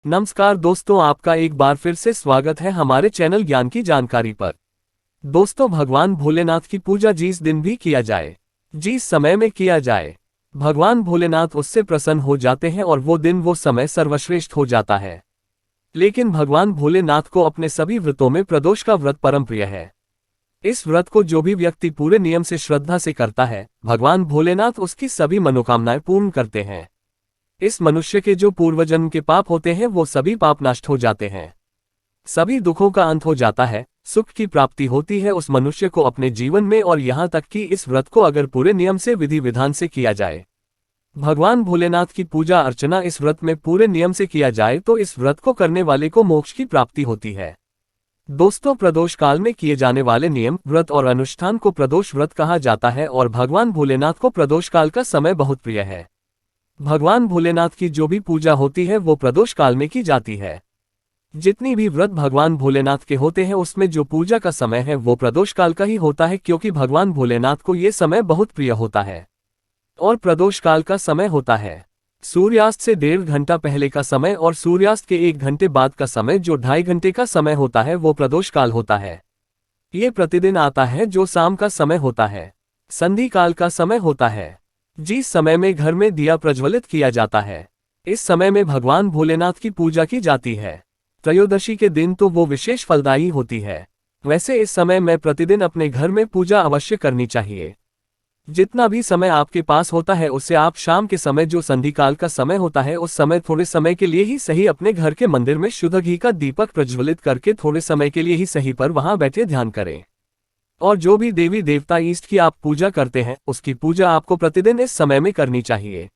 नमस्कार दोस्तों, आपका एक बार फिर से स्वागत है हमारे चैनल ज्ञान की जानकारी पर। दोस्तों, भगवान भोलेनाथ की पूजा जिस दिन भी किया जाए, जिस समय में किया जाए, भगवान भोलेनाथ उससे प्रसन्न हो जाते हैं और वो समय सर्वश्रेष्ठ हो जाता है। लेकिन भगवान भोलेनाथ को अपने सभी व्रतों में प्रदोष का व्रत परम प्रिय है। इस व्रत को जो भी व्यक्ति पूरे नियम से श्रद्धा से करता है, भगवान भोलेनाथ उसकी सभी मनोकामनाएं पूर्ण करते हैं। इस मनुष्य के जो पूर्वजन्म के पाप होते हैं वो सभी पाप नष्ट हो जाते हैं, सभी दुखों का अंत हो जाता है, सुख की प्राप्ति होती है उस मनुष्य को अपने जीवन में। और यहाँ तक कि इस व्रत को अगर पूरे नियम से विधि विधान से किया जाए, भगवान भोलेनाथ की पूजा अर्चना इस व्रत में पूरे नियम से किया जाए तो इस व्रत को करने वाले को मोक्ष की प्राप्ति होती है। दोस्तों, प्रदोष काल में किए जाने वाले नियम, व्रत और अनुष्ठान को प्रदोष व्रत कहा जाता है और भगवान भोलेनाथ को प्रदोष काल का समय बहुत प्रिय है। भगवान भोलेनाथ की जो भी पूजा होती है वो प्रदोष काल में की जाती है। जितनी भी व्रत भगवान भोलेनाथ के होते हैं उसमें जो पूजा का समय है वो प्रदोष काल का ही होता है, क्योंकि भगवान भोलेनाथ को ये समय बहुत प्रिय होता है। और प्रदोष काल का समय होता है सूर्यास्त से 1.5 घंटा पहले का समय और सूर्यास्त के 1 घंटे बाद का समय, जो 2.5 घंटे का समय होता है वो प्रदोष काल होता है। ये प्रतिदिन आता है जो शाम का समय होता है, संधि काल का समय होता है, जिस समय में घर में दिया प्रज्वलित किया जाता है। इस समय में भगवान भोलेनाथ की पूजा की जाती है। त्रयोदशी के दिन तो वो विशेष फलदायी होती है। वैसे इस समय में प्रतिदिन अपने घर में पूजा अवश्य करनी चाहिए। जितना भी समय आपके पास होता है उससे आप शाम के समय, जो संधि काल का समय होता है, उस समय थोड़े समय के लिए ही सही अपने घर के मंदिर में शुद्ध घी का दीपक प्रज्वलित करके थोड़े समय के लिए ही सही पर वहां बैठे ध्यान करें। और जो भी देवी देवता इष्ट की आप पूजा करते हैं उसकी पूजा आपको प्रतिदिन इस समय में करनी चाहिए।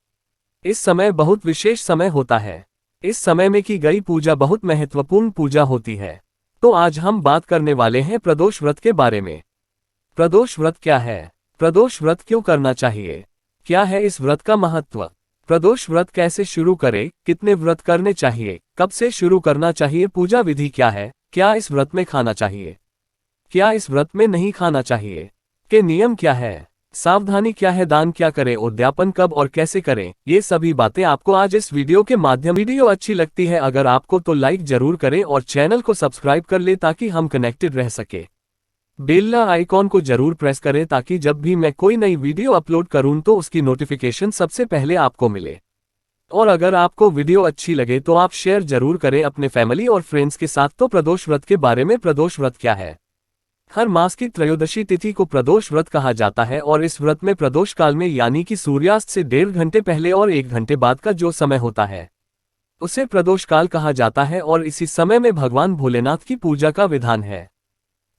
इस समय बहुत विशेष समय होता है। इस समय में की गई पूजा बहुत महत्वपूर्ण पूजा होती है। तो आज हम बात करने वाले हैं प्रदोष व्रत के बारे में। प्रदोष व्रत क्या है? प्रदोष व्रत क्यों करना चाहिए? क्या है इस व्रत का महत्व? प्रदोष व्रत कैसे शुरू करें? कितने व्रत करने चाहिए? कब से शुरू करना चाहिए? पूजा विधि क्या है? क्या इस व्रत में खाना चाहिए? क्या इस व्रत में नहीं खाना चाहिए? के नियम क्या है? सावधानी क्या है? दान क्या करें? उद्यापन कब और कैसे करें? ये सभी बातें आपको आज इस वीडियो के माध्यम। वीडियो अच्छी लगती है अगर आपको तो लाइक जरूर करें और चैनल को सब्सक्राइब कर ले ताकि हम कनेक्टेड रह सके। बेल आइकॉन को जरूर प्रेस करें ताकि जब भी मैं कोई नई वीडियो अपलोड करूं तो उसकी नोटिफिकेशन सबसे पहले आपको मिले। और अगर आपको वीडियो अच्छी लगे तो आप शेयर जरूर करें अपने फैमिली और फ्रेंड्स के साथ। तो प्रदोष व्रत के बारे में। प्रदोष व्रत क्या है? हर मास की त्रयोदशी तिथि को प्रदोष व्रत कहा जाता है और इस व्रत में प्रदोष काल में यानी कि सूर्यास्त से 1.5 घंटे पहले और 1 घंटे बाद का जो समय होता है उसे प्रदोष काल कहा जाता है और इसी समय में भगवान भोलेनाथ की पूजा का विधान है।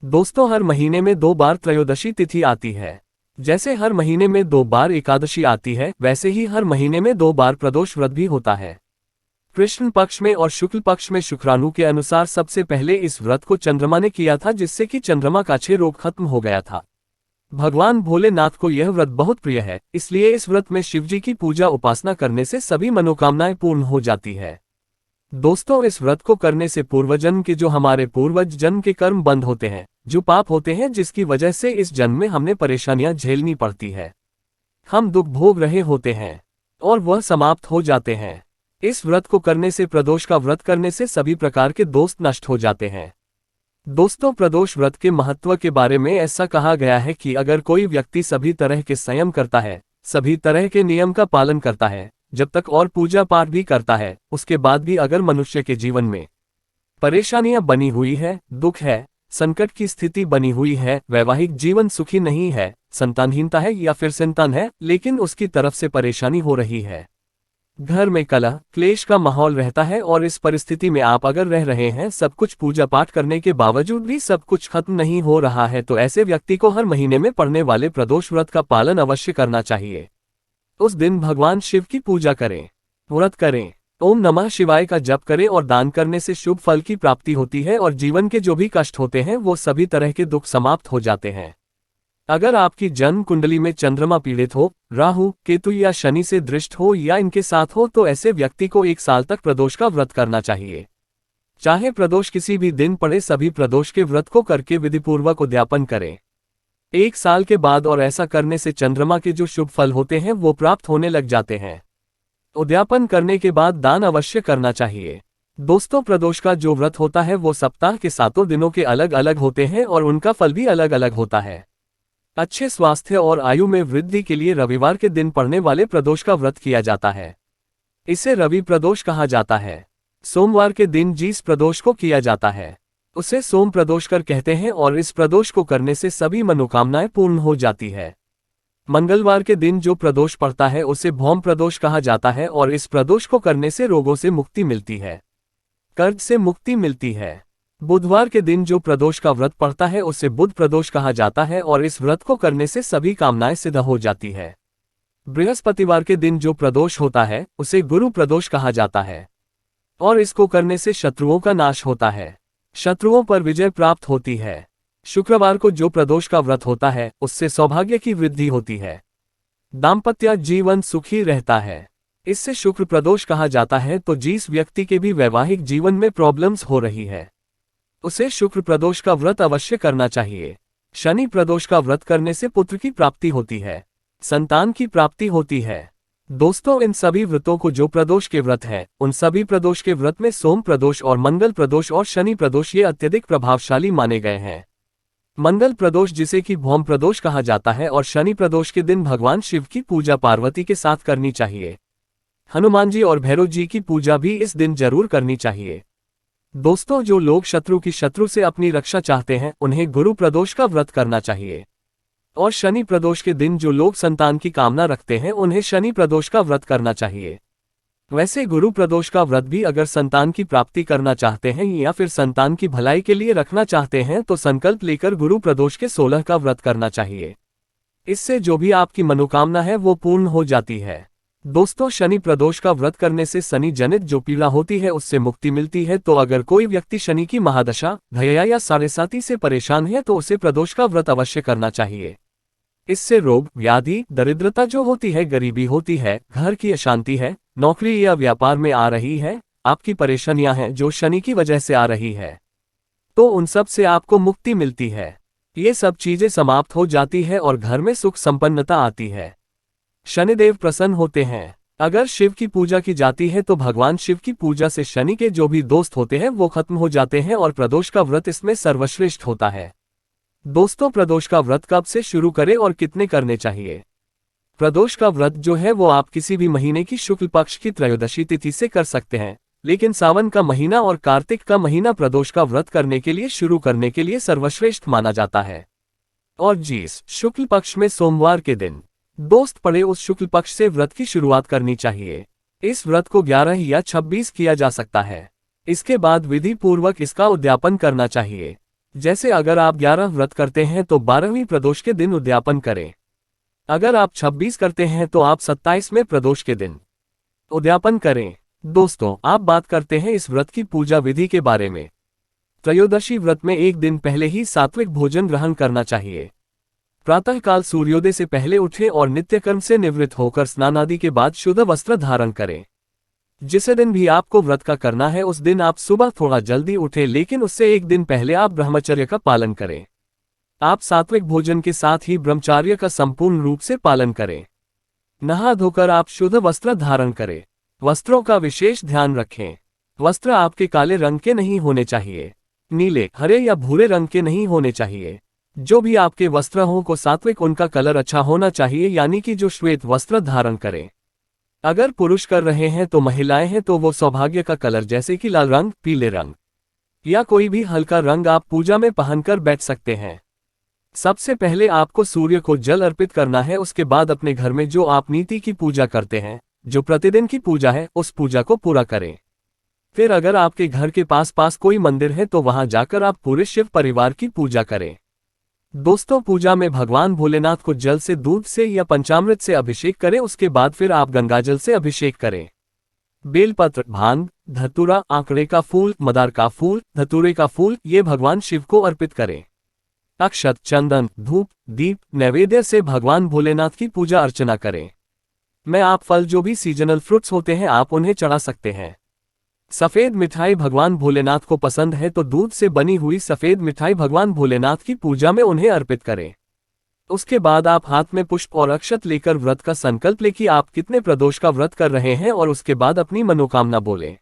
दोस्तों, हर महीने में 2 बार त्रयोदशी तिथि आती है। जैसे हर महीने में 2 बार एकादशी आती है, वैसे ही हर महीने में 2 बार प्रदोष व्रत भी होता है। कृष्ण पक्ष में और शुक्ल पक्ष में शुक्राणु के अनुसार सबसे पहले इस व्रत को चंद्रमा ने किया था, जिससे कि चंद्रमा का क्षय रोग खत्म हो गया था। भगवान भोलेनाथ को यह व्रत बहुत प्रिय है, इसलिए इस व्रत में शिवजी की पूजा उपासना करने से सभी मनोकामनाएं पूर्ण हो जाती है। दोस्तों, इस व्रत को करने से पूर्वजन्म के जो हमारे पूर्वज जन्म के कर्म बंद होते हैं, जो पाप होते हैं जिसकी वजह से इस जन्म में हमने परेशानियां झेलनी पड़ती है, हम दुख भोग रहे होते हैं, और वह समाप्त हो जाते हैं। इस व्रत को करने से, प्रदोष का व्रत करने से सभी प्रकार के दोस्त नष्ट हो जाते हैं। दोस्तों, प्रदोष व्रत के महत्व के बारे में ऐसा कहा गया है कि अगर कोई व्यक्ति सभी तरह के संयम करता है, सभी तरह के नियम का पालन करता है, जब तक और पूजा पाठ भी करता है, उसके बाद भी अगर मनुष्य के जीवन में परेशानियां बनी हुई है, दुख है, संकट की स्थिति बनी हुई है, वैवाहिक जीवन सुखी नहीं है, संतानहीनता है या फिर संतान है लेकिन उसकी तरफ से परेशानी हो रही है, घर में कलह क्लेश का माहौल रहता है और इस परिस्थिति में आप अगर रह रहे हैं, सब कुछ पूजा पाठ करने के बावजूद भी सब कुछ खत्म नहीं हो रहा है, तो ऐसे व्यक्ति को हर महीने में पड़ने वाले प्रदोष व्रत का पालन अवश्य करना चाहिए। उस दिन भगवान शिव की पूजा करें, व्रत करें, ओम नमः शिवाय का जप करें और दान करने से शुभ फल की प्राप्ति होती है और जीवन के जो भी कष्ट होते हैं वो सभी तरह के दुख समाप्त हो जाते हैं। अगर आपकी जन्म कुंडली में चंद्रमा पीड़ित हो, राहु केतु या शनि से दृष्ट हो या इनके साथ हो, तो ऐसे व्यक्ति को 1 साल तक प्रदोष का व्रत करना चाहिए। चाहे प्रदोष किसी भी दिन पड़े, सभी प्रदोष के व्रत को करके विधिपूर्वक उद्यापन करें 1 साल के बाद, और ऐसा करने से चंद्रमा के जो शुभ फल होते हैं वो प्राप्त होने लग जाते हैं। उद्यापन करने के बाद दान अवश्य करना चाहिए। दोस्तों, प्रदोष का जो व्रत होता है वो सप्ताह के 7 दिनों के अलग अलग होते हैं और उनका फल भी अलग अलग होता है। अच्छे स्वास्थ्य और आयु में वृद्धि के लिए रविवार के दिन पड़ने वाले प्रदोष का व्रत किया जाता है। इसे रवि प्रदोष कहा जाता है। सोमवार के दिन जिस प्रदोष को किया जाता है उसे सोम प्रदोष कर कहते हैं और इस प्रदोष को करने से सभी मनोकामनाएं पूर्ण हो जाती है। मंगलवार के दिन जो प्रदोष पड़ता है उसे भौम प्रदोष कहा जाता है और इस प्रदोष को करने से रोगों से मुक्ति मिलती है, कर्ज से मुक्ति मिलती है। बुधवार के दिन जो प्रदोष का व्रत पड़ता है उसे बुध प्रदोष कहा जाता है और इस व्रत को करने से सभी कामनाएं सिद्ध हो जाती है। बृहस्पतिवार के दिन जो प्रदोष होता है उसे गुरु प्रदोष कहा जाता है और इसको करने से शत्रुओं का नाश होता है, शत्रुओं पर विजय प्राप्त होती है। शुक्रवार को जो प्रदोष का व्रत होता है उससे सौभाग्य की वृद्धि होती है, दाम्पत्य जीवन सुखी रहता है। इससे शुक्र प्रदोष कहा जाता है। तो जिस व्यक्ति के भी वैवाहिक जीवन में प्रॉब्लम्स हो रही है उसे शुक्र प्रदोष का व्रत अवश्य करना चाहिए। शनि प्रदोष का व्रत करने से पुत्र की प्राप्ति होती है, संतान की प्राप्ति होती है। दोस्तों, इन सभी व्रतों को जो प्रदोष के व्रत है उन सभी प्रदोष के व्रत में सोम प्रदोष और मंगल प्रदोष और शनि प्रदोष ये अत्यधिक प्रभावशाली माने गए हैं। मंगल प्रदोष जिसे कि भौम प्रदोष कहा जाता है और शनि प्रदोष के दिन भगवान शिव की पूजा पार्वती के साथ करनी चाहिए। हनुमान जी और भैरव जी की पूजा भी इस दिन जरूर करनी चाहिए। दोस्तों, जो लोग शत्रु से अपनी रक्षा चाहते हैं उन्हें गुरु प्रदोष का व्रत करना चाहिए और शनि प्रदोष के दिन जो लोग संतान की कामना रखते हैं उन्हें शनि प्रदोष का व्रत करना चाहिए। वैसे गुरु प्रदोष का व्रत भी अगर संतान की प्राप्ति करना चाहते हैं या फिर संतान की भलाई के लिए रखना चाहते हैं तो संकल्प लेकर गुरु प्रदोष के 16 का व्रत करना चाहिए। इससे जो भी आपकी मनोकामना है वो पूर्ण हो जाती है। दोस्तों, शनि प्रदोष का व्रत करने से शनि जनित जो पीड़ा होती है उससे मुक्ति मिलती है। तो अगर कोई व्यक्ति शनि की महादशा, घया या साढ़ेसाती से परेशान है तो उसे प्रदोष का व्रत अवश्य करना चाहिए। इससे रोग, व्याधि, दरिद्रता जो होती है, गरीबी होती है, घर की अशांति है, नौकरी या व्यापार में आ रही है, आपकी परेशानियां हैं जो शनि की वजह से आ रही है, तो उन सब से आपको मुक्ति मिलती है। ये सब चीजें समाप्त हो जाती है और घर में सुख संपन्नता आती है। शनिदेव प्रसन्न होते हैं। अगर शिव की पूजा की जाती है तो भगवान शिव की पूजा से शनि के जो भी दोस्त होते हैं वो खत्म हो जाते हैं और प्रदोष का व्रत इसमें सर्वश्रेष्ठ होता है। दोस्तों, प्रदोष का व्रत कब से शुरू करें और कितने करने चाहिए? प्रदोष का व्रत जो है वो आप किसी भी महीने की शुक्ल पक्ष की त्रयोदशी तिथि से कर सकते हैं, लेकिन सावन का महीना और कार्तिक का महीना प्रदोष का व्रत करने के लिए शुरू करने के लिए सर्वश्रेष्ठ माना जाता है। और जिस शुक्ल पक्ष में सोमवार के दिन दोस्त पड़े उस शुक्ल पक्ष से व्रत की शुरुआत करनी चाहिए। इस व्रत को 11 या 26 किया जा सकता है। इसके बाद विधि पूर्वक इसका उद्यापन करना चाहिए। जैसे अगर आप 11 व्रत करते हैं तो 12वीं प्रदोष के दिन उद्यापन करें। अगर आप 26 करते हैं तो आप 27वें प्रदोष के दिन उद्यापन करें। दोस्तों, आप बात करते हैं इस व्रत की पूजा विधि के बारे में। त्रयोदशी व्रत में एक दिन पहले ही सात्विक भोजन ग्रहण करना चाहिए। प्रातःकाल सूर्योदय से पहले उठें और नित्यकर्म से निवृत्त होकर स्नान आदि के बाद शुद्ध वस्त्र धारण करें। जिस दिन भी आपको व्रत का करना है उस दिन आप सुबह थोड़ा जल्दी उठें, लेकिन उससे एक दिन पहले आप ब्रह्मचर्य का पालन करें। आप सात्विक भोजन के साथ ही ब्रह्मचर्य का संपूर्ण रूप से पालन करें। नहा धोकर आप शुद्ध वस्त्र धारण करें। वस्त्रों का विशेष ध्यान रखें। वस्त्र आपके काले रंग के नहीं होने चाहिए, नीले, हरे या भूरे रंग के नहीं होने चाहिए। जो भी आपके वस्त्र हों को सात्विक उनका कलर अच्छा होना चाहिए, यानी कि जो श्वेत वस्त्र धारण करें। अगर पुरुष कर रहे हैं तो महिलाएं हैं तो वो सौभाग्य का कलर जैसे कि लाल रंग, पीले रंग या कोई भी हल्का रंग आप पूजा में पहनकर बैठ सकते हैं। सबसे पहले आपको सूर्य को जल अर्पित करना है। उसके बाद अपने घर में जो आप नीति की पूजा करते हैं, जो प्रतिदिन की पूजा है, उस पूजा को पूरा करें। फिर अगर आपके घर के पास कोई मंदिर है तो वहां जाकर आप पूरे शिव परिवार की पूजा करें। दोस्तों, पूजा में भगवान भोलेनाथ को जल से, दूध से या पंचामृत से अभिषेक करें। उसके बाद फिर आप गंगाजल से अभिषेक करें। बेलपत्र, भांग, धतूरा, आंकड़े का फूल, मदार का फूल, धतूरे का फूल ये भगवान शिव को अर्पित करें। अक्षत, चंदन, धूप, दीप, नैवेद्य से भगवान भोलेनाथ की पूजा अर्चना करें। मैं आप फल जो भी सीजनल फ्रूट्स होते हैं आप उन्हें चढ़ा सकते हैं। सफेद मिठाई भगवान भोलेनाथ को पसंद है तो दूध से बनी हुई सफेद मिठाई भगवान भोलेनाथ की पूजा में उन्हें अर्पित करें। उसके बाद आप हाथ में पुष्प और अक्षत लेकर व्रत का संकल्प लें कि आप कितने प्रदोष का व्रत कर रहे हैं और उसके बाद अपनी मनोकामना बोलें।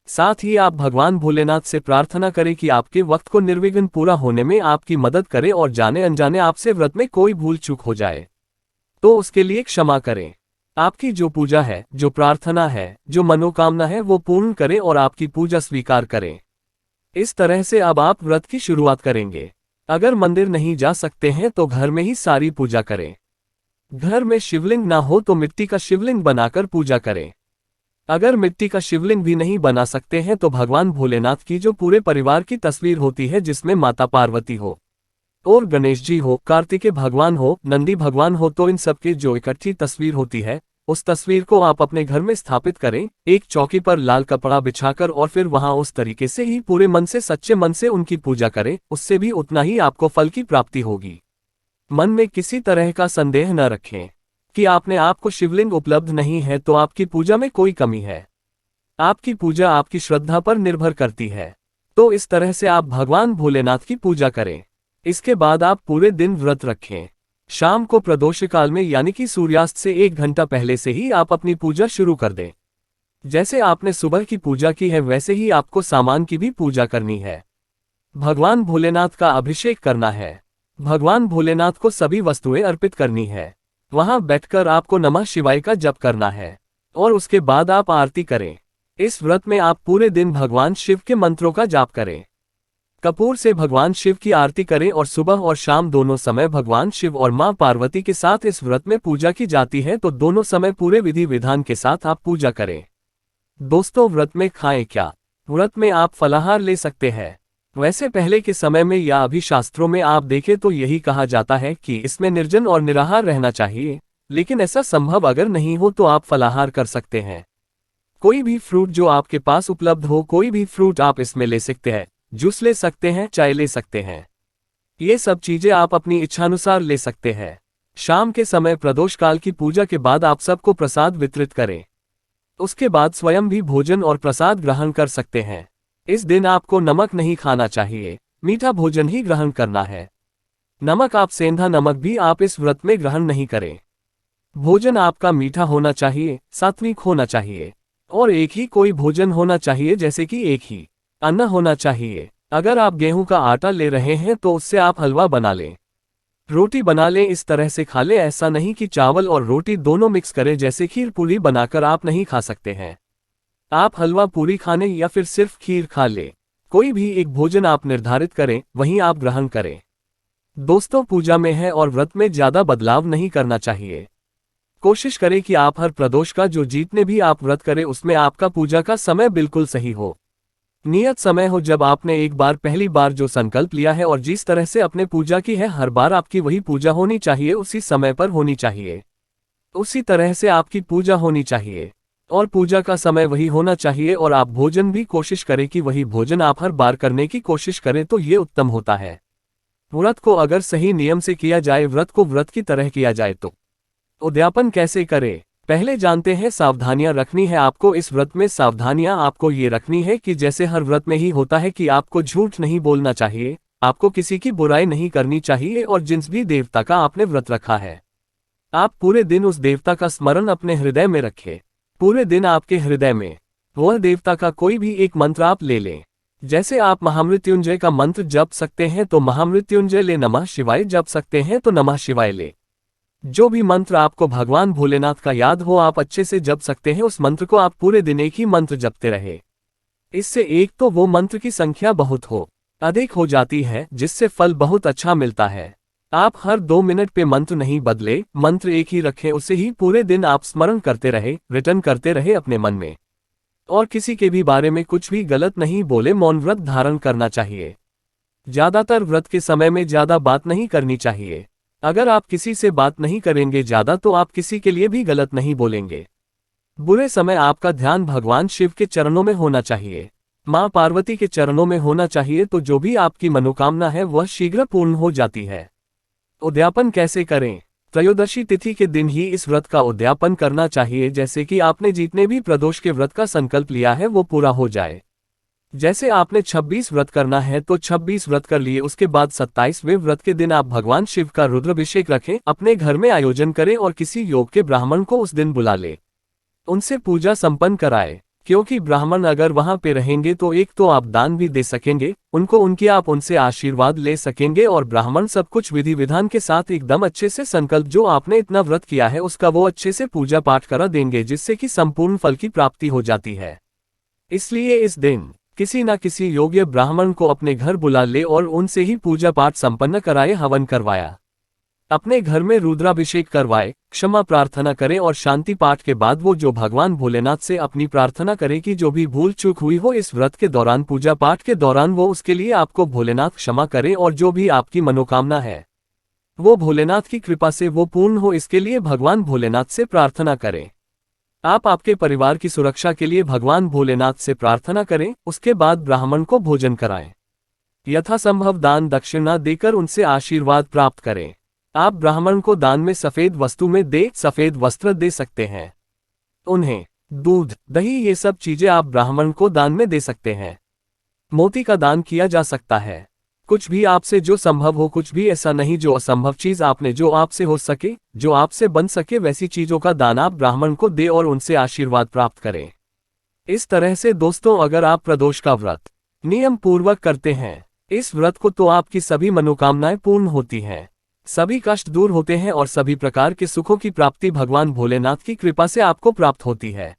साथ ही आप भगवान भोलेनाथ से प्रार्थना करें कि आपके वक्त को निर्विघ्न पूरा होने में आपकी मदद करे और जाने अनजाने आपसे व्रत में कोई भूल चूक हो जाए तो उसके लिए क्षमा करें। आपकी जो पूजा है, जो प्रार्थना है, जो मनोकामना है वो पूर्ण करें और आपकी पूजा स्वीकार करें। इस तरह से अब आप व्रत की शुरुआत करेंगे। अगर मंदिर नहीं जा सकते हैं तो घर में ही सारी पूजा करें। घर में शिवलिंग ना हो तो मिट्टी का शिवलिंग बनाकर पूजा करें। अगर मिट्टी का शिवलिंग भी नहीं बना सकते हैं तो भगवान भोलेनाथ की जो पूरे परिवार की तस्वीर होती है, जिसमें माता पार्वती हो और गणेश जी हो, कार्तिकेय भगवान हो, नंदी भगवान हो, तो इन सबकी जो इकट्ठी तस्वीर होती है उस तस्वीर को आप अपने घर में स्थापित करें, एक चौकी पर लाल कपड़ा बिछाकर, और फिर वहां उस तरीके से ही पूरे मन से, सच्चे मन से उनकी पूजा करें। उससे भी उतना ही आपको फल की प्राप्ति होगी। मन में किसी तरह का संदेह न रखें कि आपने आपको शिवलिंग उपलब्ध नहीं है तो आपकी पूजा में कोई कमी है। आपकी पूजा आपकी श्रद्धा पर निर्भर करती है। तो इस तरह से आप भगवान भोलेनाथ की पूजा करें। इसके बाद आप पूरे दिन व्रत रखें। शाम को प्रदोष काल में यानी कि सूर्यास्त से 1 घंटा पहले से ही आप अपनी पूजा शुरू कर दें। जैसे आपने सुबह की पूजा की है वैसे ही आपको सामान की भी पूजा करनी है। भगवान भोलेनाथ का अभिषेक करना है। भगवान भोलेनाथ को सभी वस्तुएं अर्पित करनी है। वहां बैठकर आपको नमः शिवाय का जप करना है और उसके बाद आप आरती करें। इस व्रत में आप पूरे दिन भगवान शिव के मंत्रों का जाप करें। कपूर से भगवान शिव की आरती करें और सुबह और शाम दोनों समय भगवान शिव और मां पार्वती के साथ इस व्रत में पूजा की जाती है, तो दोनों समय पूरे विधि विधान के साथ आप पूजा करें। दोस्तों, व्रत में खाएं क्या? व्रत में आप फलाहार ले सकते हैं। वैसे पहले के समय में या अभी शास्त्रों में आप देखें तो यही कहा जाता है कि इसमें निर्जन और निराहार रहना चाहिए, लेकिन ऐसा संभव अगर नहीं हो तो आप फलाहार कर सकते हैं। कोई भी फ्रूट जो आपके पास उपलब्ध हो, कोई भी फ्रूट आप इसमें ले सकते हैं। जूस ले सकते हैं, चाय ले सकते हैं, ये सब चीजें आप अपनी इच्छानुसार ले सकते हैं। शाम के समय प्रदोष काल की पूजा के बाद आप सबको प्रसाद वितरित करें। उसके बाद स्वयं भी भोजन और प्रसाद ग्रहण कर सकते हैं। इस दिन आपको नमक नहीं खाना चाहिए, मीठा भोजन ही ग्रहण करना है। नमक आप सेंधा नमक भी आप इस व्रत में ग्रहण नहीं करें। भोजन आपका मीठा होना चाहिए, सात्विक होना चाहिए और एक ही कोई भोजन होना चाहिए, जैसे कि एक ही अन्न होना चाहिए। अगर आप गेहूं का आटा ले रहे हैं तो उससे आप हलवा बना लें, रोटी बना लें, इस तरह से खा लें। ऐसा नहीं कि चावल और रोटी दोनों मिक्स करें, जैसे खीर पूरी बनाकर आप नहीं खा सकते हैं। आप हलवा पूरी खाने या फिर सिर्फ खीर खा लें। कोई भी एक भोजन आप निर्धारित करें, वहीं आप ग्रहण करें। दोस्तों, पूजा में है और व्रत में ज्यादा बदलाव नहीं करना चाहिए। कोशिश करें कि आप हर प्रदोष का जो जितने भी आप व्रत करें उसमें आपका पूजा का समय बिल्कुल सही हो। नियत समय हो, जब आपने एक बार पहली बार जो संकल्प लिया है और जिस तरह से अपने पूजा की है, हर बार आपकी वही पूजा होनी चाहिए, उसी समय पर होनी चाहिए, उसी तरह से आपकी पूजा होनी चाहिए और पूजा का समय वही होना चाहिए। और आप भोजन भी कोशिश करें कि वही भोजन आप हर बार करने की कोशिश करें, तो ये उत्तम होता है। व्रत को अगर सही नियम से किया जाए, व्रत को व्रत की तरह किया जाए तो उद्यापन कैसे करें, पहले जानते हैं। सावधानियां रखनी है आपको इस व्रत में। सावधानियां आपको ये रखनी है कि जैसे हर व्रत में ही होता है कि आपको झूठ नहीं बोलना चाहिए, आपको किसी की बुराई नहीं करनी चाहिए, और जिस भी देवता का आपने व्रत रखा है आप पूरे दिन उस देवता का स्मरण अपने हृदय में रखें। पूरे दिन आपके हृदय में वह देवता का कोई भी एक मंत्र आप ले लें। जैसे आप महामृत्युंजय का मंत्र जप सकते हैं तो महामृत्युंजय ले, नमः शिवाय जप सकते हैं तो नमः शिवाय ले। जो भी मंत्र आपको भगवान भोलेनाथ का याद हो आप अच्छे से जप सकते हैं, उस मंत्र को आप पूरे दिन एक ही मंत्र जपते रहे। इससे एक तो वो मंत्र की संख्या बहुत अधिक हो जाती है, जिससे फल बहुत अच्छा मिलता है। आप हर 2 मिनट पे मंत्र नहीं बदले, मंत्र एक ही रखें, उसे ही पूरे दिन आप स्मरण करते रहे, रिटर्न करते रहे अपने मन में, और किसी के भी बारे में कुछ भी गलत नहीं बोले। मौन व्रत धारण करना चाहिए। ज्यादातर व्रत के समय में ज्यादा बात नहीं करनी चाहिए। अगर आप किसी से बात नहीं करेंगे ज्यादा तो आप किसी के लिए भी गलत नहीं बोलेंगे। बुरे समय आपका ध्यान भगवान शिव के चरणों में होना चाहिए, मां पार्वती के चरणों में होना चाहिए, तो जो भी आपकी मनोकामना है वह शीघ्र पूर्ण हो जाती है। उद्यापन कैसे करें? त्रयोदशी तिथि के दिन ही इस व्रत का उद्यापन करना चाहिए, जैसे कि आपने जितने भी प्रदोष के व्रत का संकल्प लिया है वो पूरा हो जाए। जैसे आपने 26 व्रत करना है तो 26 व्रत कर लिए, उसके बाद 27वें व्रत के दिन आप भगवान शिव का रुद्राभिषेक रखें, अपने घर में आयोजन करें और किसी योग के ब्राह्मण को उस दिन बुला ले, उनसे पूजा संपन्न कराए। क्योंकि ब्राह्मण अगर वहां पे रहेंगे तो एक तो आप दान भी दे सकेंगे, आप उनसे आशीर्वाद ले सकेंगे, और ब्राह्मण सब कुछ विधि विधान के साथ एकदम अच्छे से संकल्प जो आपने इतना व्रत किया है उसका वो अच्छे से पूजा पाठ करा देंगे, जिससे कि संपूर्ण फल की प्राप्ति हो जाती है। इसलिए इस दिन किसी न किसी योग्य ब्राह्मण को अपने घर बुला ले और उनसे ही पूजा पाठ संपन्न कराए, हवन करवाया, अपने घर में रुद्राभिषेक करवाए, क्षमा प्रार्थना करें और शांति पाठ के बाद वो जो भगवान भोलेनाथ से अपनी प्रार्थना करे कि जो भी भूल चूक हुई हो इस व्रत के दौरान, पूजा पाठ के दौरान, वो उसके लिए आपको भोलेनाथ क्षमा करे और जो भी आपकी मनोकामना है वो भोलेनाथ की कृपा से वो पूर्ण हो, इसके लिए भगवान भोलेनाथ से प्रार्थना करें। आप आपके परिवार की सुरक्षा के लिए भगवान भोलेनाथ से प्रार्थना करें, उसके बाद ब्राह्मण को भोजन कराएं, यथासंभव दान दक्षिणा देकर उनसे आशीर्वाद प्राप्त करें। आप ब्राह्मण को दान में सफेद सफेद वस्त्र दे सकते हैं, उन्हें दूध, दही, ये सब चीजें आप ब्राह्मण को दान में दे सकते हैं। मोती का दान किया जा सकता है। कुछ भी आपसे जो संभव हो, कुछ भी ऐसा नहीं जो असंभव चीज, आपने जो आपसे हो सके, जो आपसे बन सके, वैसी चीजों का दान आप ब्राह्मण को दे और उनसे आशीर्वाद प्राप्त करें। इस तरह से दोस्तों, अगर आप प्रदोष का व्रत नियम पूर्वक करते हैं इस व्रत को, तो आपकी सभी मनोकामनाएं पूर्ण होती हैं, सभी कष्ट दूर होते हैं और सभी प्रकार के सुखों की प्राप्ति भगवान भोलेनाथ की कृपा से आपको प्राप्त होती है।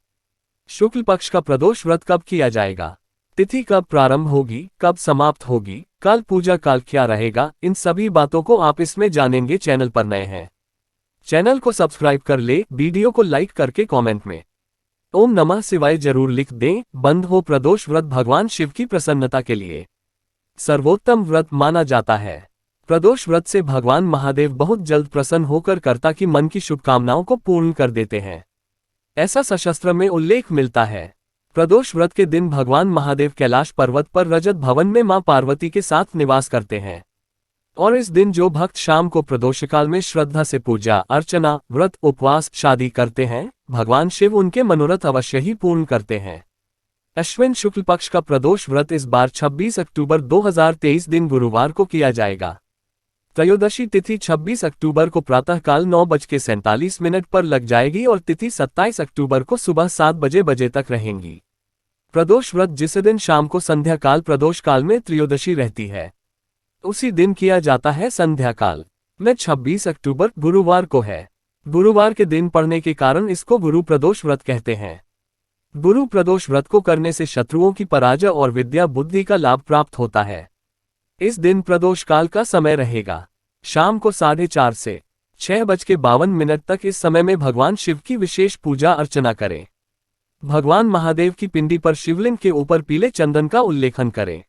शुक्ल पक्ष का प्रदोष व्रत कब किया जाएगा, तिथि कब प्रारंभ होगी, कब समाप्त होगी, काल पूजा काल क्या रहेगा, इन सभी बातों को आप इसमें जानेंगे। चैनल पर नए हैं, चैनल को सब्सक्राइब कर ले, वीडियो को लाइक करके कमेंट में ओम नमः शिवाय जरूर लिख दें। बंद हो प्रदोष व्रत भगवान शिव की प्रसन्नता के लिए सर्वोत्तम व्रत माना जाता है। प्रदोष व्रत से भगवान महादेव बहुत जल्द प्रसन्न होकर कर्ता की मन की शुभकामनाओं को पूर्ण कर देते हैं, ऐसा शास्त्र में उल्लेख मिलता है। प्रदोष व्रत के दिन भगवान महादेव कैलाश पर्वत पर रजत भवन में मां पार्वती के साथ निवास करते हैं, और इस दिन जो भक्त शाम को प्रदोष काल में श्रद्धा से पूजा अर्चना, व्रत, उपवास, शादी करते हैं, भगवान शिव उनके मनोरथ अवश्य ही पूर्ण करते हैं। अश्विन शुक्ल पक्ष का प्रदोष व्रत इस बार 26 अक्टूबर 2023 दिन गुरुवार को किया जाएगा। त्रयोदशी तिथि 26 अक्टूबर को प्रातःकाल 9:47 पर लग जाएगी और तिथि 27 अक्टूबर को सुबह 7 बजे तक रहेंगी। प्रदोष व्रत जिस दिन शाम को संध्या काल प्रदोष काल में त्रयोदशी रहती है, उसी दिन किया जाता है। संध्या काल में 26 अक्टूबर गुरुवार को है। गुरुवार के दिन पड़ने के कारण इसको गुरु प्रदोष व्रत कहते हैं। गुरु प्रदोष व्रत को करने से शत्रुओं की पराजय और विद्या बुद्धि का लाभ प्राप्त होता है। इस दिन प्रदोष काल का समय रहेगा शाम को 4:30 से 6:52 तक। इस समय में भगवान शिव की विशेष पूजा अर्चना करें। भगवान महादेव की पिंडी पर शिवलिंग के ऊपर पीले चंदन का उल्लेखन करें,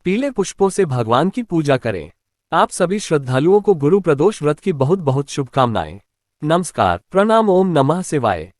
पीले पुष्पों से भगवान की पूजा करें। आप सभी श्रद्धालुओं को गुरु प्रदोष व्रत की बहुत बहुत शुभकामनाएं। नमस्कार, प्रणाम, ओम नमः शिवाय।